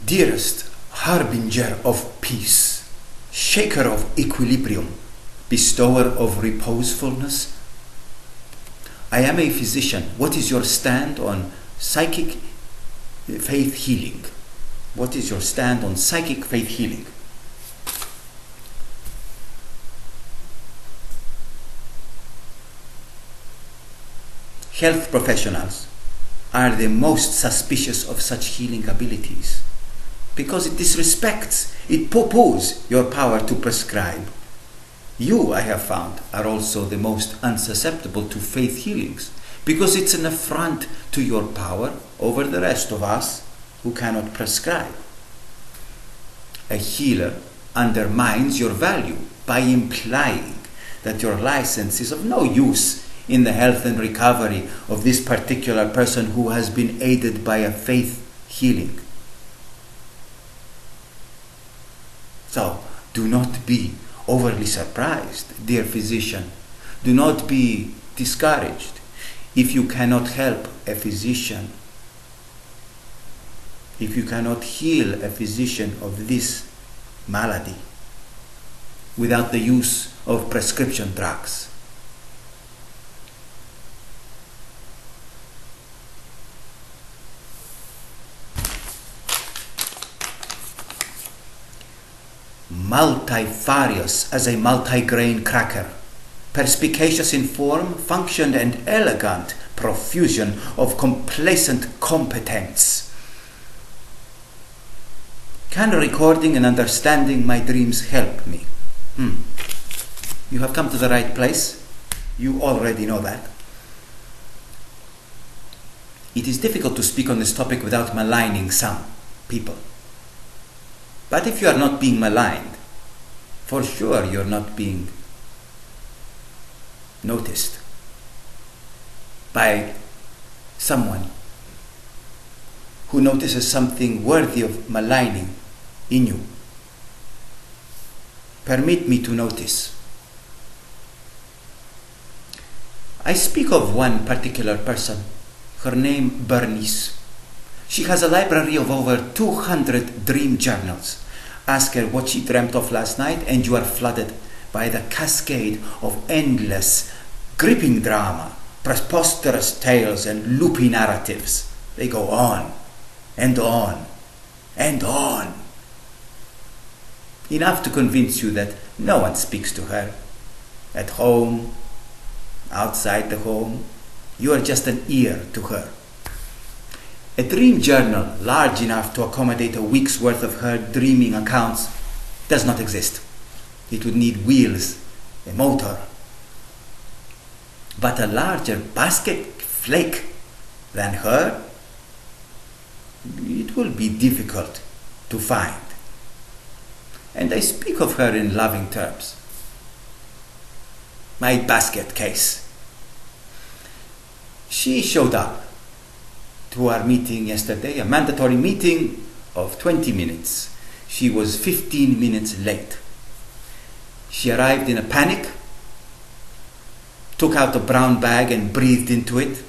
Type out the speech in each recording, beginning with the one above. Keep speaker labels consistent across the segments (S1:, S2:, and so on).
S1: Dearest harbinger of peace, shaker of equilibrium, bestower of reposefulness, I am a physician. What is your stand on psychic faith healing? What is your stand on psychic faith healing? Health professionals are the most suspicious of such healing abilities because it disrespects, it poo-poos your power to prescribe. You, I have found, are also the most unsusceptible to faith healings because it's an affront to your power over the rest of us who cannot prescribe. A healer undermines your value by implying that your license is of no use in the health and recovery of this particular person who has been aided by a faith healing. So, do not be overly surprised, dear physician. Do not be discouraged if you cannot help a physician, if you cannot heal a physician of this malady without the use of prescription drugs. Multifarious as a multi-grain cracker, perspicacious in form, function, and elegant profusion of complacent competence. Can recording and understanding my dreams help me? You have come to the right place. You already know that. It is difficult to speak on this topic without maligning some people. But if you are not being maligned, for sure you're not being noticed by someone who notices something worthy of maligning in you. Permit me to notice. I speak of one particular person, her name Bernice. She has a library of over 200 dream journals. Ask her what she dreamt of last night and you are flooded by the cascade of endless, gripping drama, preposterous tales and loopy narratives. They go on and on and on. Enough to convince you that no one speaks to her. At home, outside the home, you are just an ear to her. A dream journal large enough to accommodate a week's worth of her dreaming accounts does not exist. It would need wheels, a motor. But a larger basket flake than her, it will be difficult to find. And I speak of her in loving terms. My basket case. She showed up to our meeting yesterday, a mandatory meeting of 20 minutes. She was 15 minutes late. She arrived in a panic, took out a brown bag and breathed into it.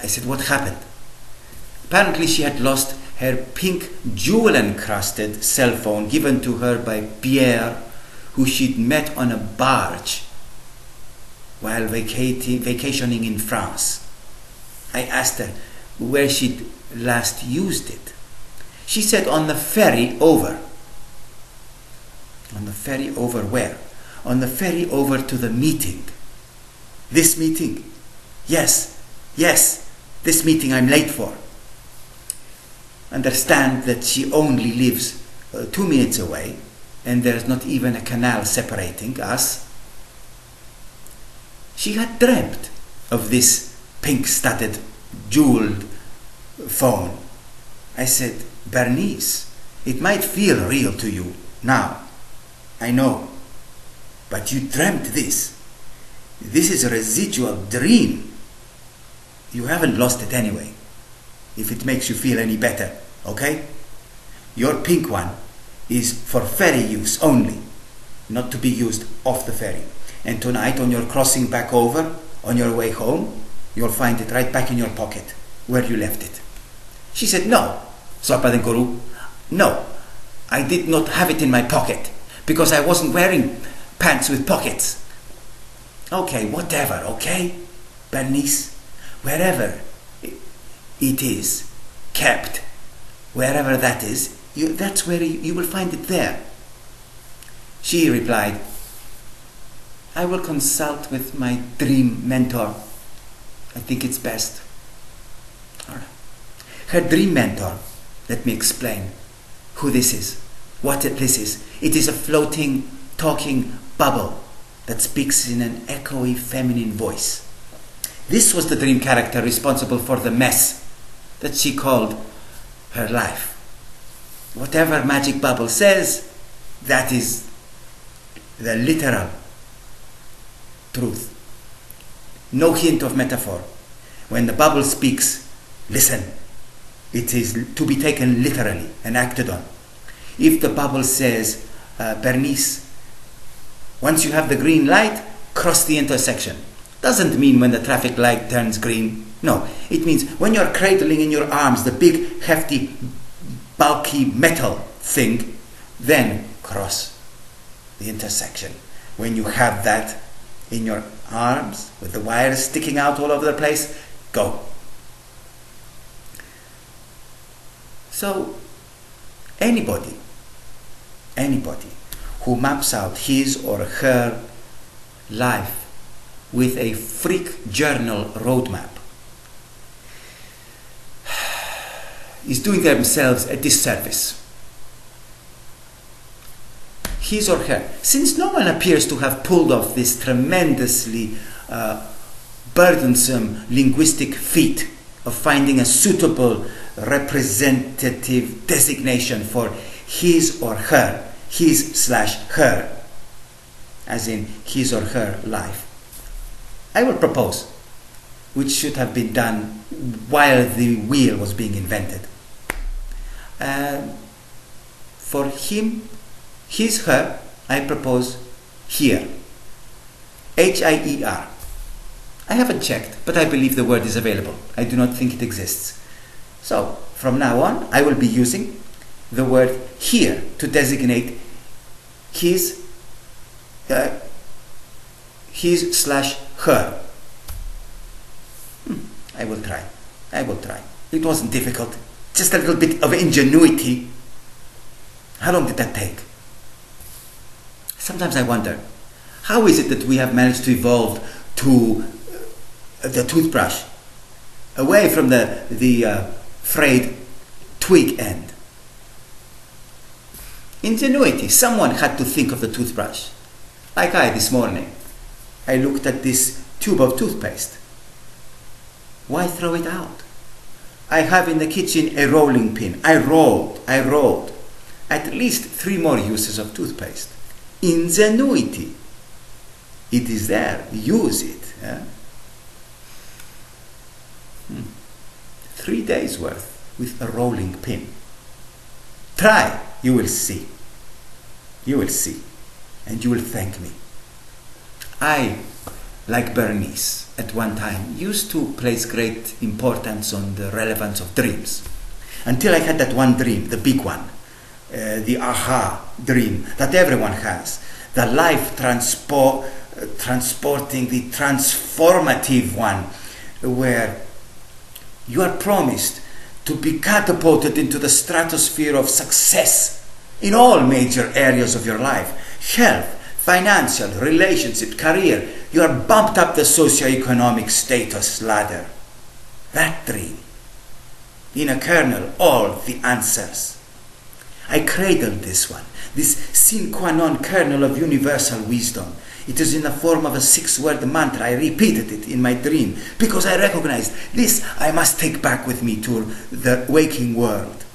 S1: I said, what happened? Apparently she had lost her pink jewel-encrusted cell phone given to her by Pierre, who she'd met on a barge while vacationing in France. I asked her where she'd last used it. She said on the ferry over. On the ferry over where? On the ferry over to the meeting. This meeting? Yes, this meeting I'm late for. Understand that she only lives 2 minutes away and there's not even a canal separating us. She had dreamt of this pink-studded, jeweled phone. I said, Bernice, it might feel real to you now. I know. But you dreamt this. This is a residual dream. You haven't lost it anyway, if it makes you feel any better, okay? Your pink one is for ferry use only, not to be used off the ferry. And tonight, on your crossing back over, on your way home, you'll find it right back in your pocket, where you left it. She said, no, Zorba the Guru? No, I did not have it in my pocket, because I wasn't wearing pants with pockets. Okay, whatever, okay? Bernice, wherever it is kept, wherever that is, that's where you will find it there. She replied, I will consult with my dream mentor. I think it's best. All right. Her dream mentor, let me explain who this is, what this is. It is a floating, talking bubble that speaks in an echoey feminine voice. This was the dream character responsible for the mess that she called her life. Whatever magic bubble says, that is the literal truth. No hint of metaphor. When the bubble speaks, listen. It is to be taken literally and acted on. If the bubble says, Bernice, once you have the green light, cross the intersection. Doesn't mean when the traffic light turns green. No, it means when you're cradling in your arms the big, hefty, bulky metal thing, then cross the intersection. When you have that in your arms, with the wires sticking out all over the place, go. So, anybody who maps out his or her life with a freak journal roadmap is doing themselves a disservice. His or her, since no one appears to have pulled off this tremendously burdensome linguistic feat of finding a suitable representative designation for his or her, his/her, as in his or her life, I will propose, which should have been done while the wheel was being invented. For him, his, her, I propose here. H-I-E-R. I haven't checked, but I believe the word is available. I do not think it exists. So, from now on, I will be using the word here to designate his/her. I will try. It wasn't difficult. Just a little bit of ingenuity. How long did that take? Sometimes I wonder, how is it that we have managed to evolve to the toothbrush, away from the frayed twig end? Ingenuity. Someone had to think of the toothbrush. Like I this morning. I looked at this tube of toothpaste. Why throw it out? I have in the kitchen a rolling pin. I rolled at least 3 more uses of toothpaste. Ingenuity. It is there. Use it. 3 days worth with a rolling pin. Try. You will see. You will see. And you will thank me. I, like Bernice, at one time, used to place great importance on the relevance of dreams. Until I had that one dream, the big one, the aha dream that everyone has, the life transporting, the transformative one, where you are promised to be catapulted into the stratosphere of success in all major areas of your life. Health, financial, relationship, career. You are bumped up the socioeconomic status ladder. That dream. In a kernel, all the answers. I cradled this one, this sine qua non kernel of universal wisdom. It is in the form of a 6-word mantra. I repeated it in my dream because I recognized this I must take back with me to the waking world.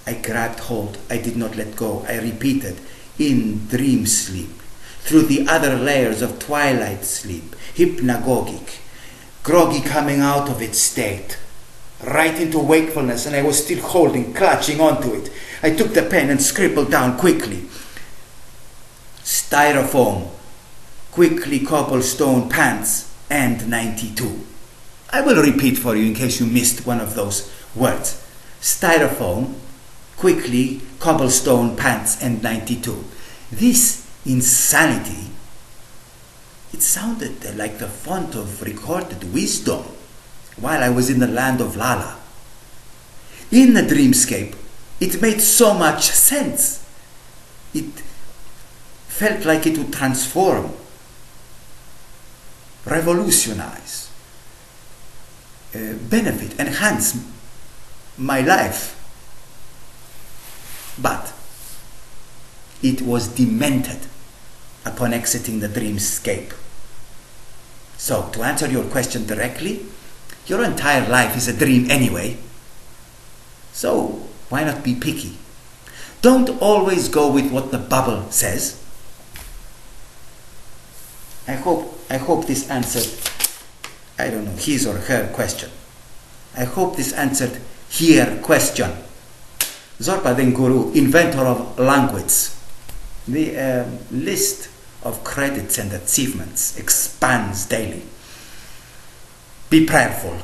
S1: I grabbed hold. I did not let go. I repeated in dream sleep, through the other layers of twilight sleep, hypnagogic, groggy coming out of its state, right into wakefulness, and I was still holding, clutching onto it. I took the pen and scribbled down quickly. Styrofoam, quickly cobblestone pants, and 92. I will repeat for you in case you missed one of those words. styrofoam, quickly, cobblestone pants and 92. This insanity, it sounded like the font of recorded wisdom while I was in the land of Lala. In the dreamscape, it made so much sense. It felt like it would transform, revolutionize, benefit, enhance my life. But it was demented upon exiting the dreamscape. So, to answer your question directly, your entire life is a dream anyway. So, why not be picky? Don't always go with what the bubble says. I hope this answered, I don't know, his or her question. I hope this answered her question. Zorba the Guru, inventor of language. The list of credits and achievements expands daily. Be prayerful.